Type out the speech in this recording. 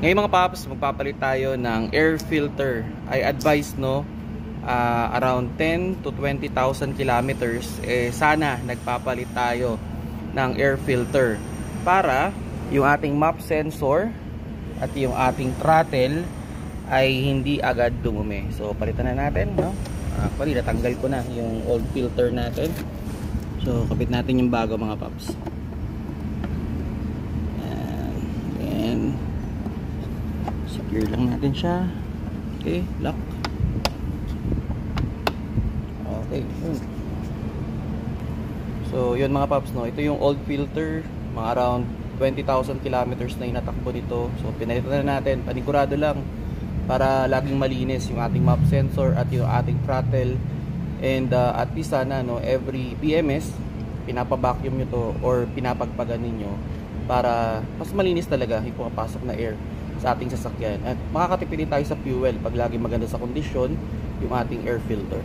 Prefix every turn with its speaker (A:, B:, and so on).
A: Ngayon mga paps, magpapalit tayo ng air filter. I advise around 10 to 20,000 kilometers sana nagpapalit tayo ng air filter para yung ating map sensor at yung ating throttle ay hindi agad dumumi. So palitan na natin, no? Actually natanggal ko na yung old filter natin. So kapit natin yung bago mga paps. And secure lang natin siya. Okay, lock. Okay. So yun mga paps, no? Ito yung old filter, mga around 20,000 kilometers na inatakbo nito. So pinalitan na natin, panigurado lang para laging malinis yung ating map sensor at yung ating throttle. And at least sana, no, every PMS pinapa-vacuum nyo to or pinapagpagan ninyo para mas malinis talaga yung pumapasok na air sa ating sasakyan. At makakatipid tayo sa fuel pag lagi maganda sa kondisyon yung ating air filter.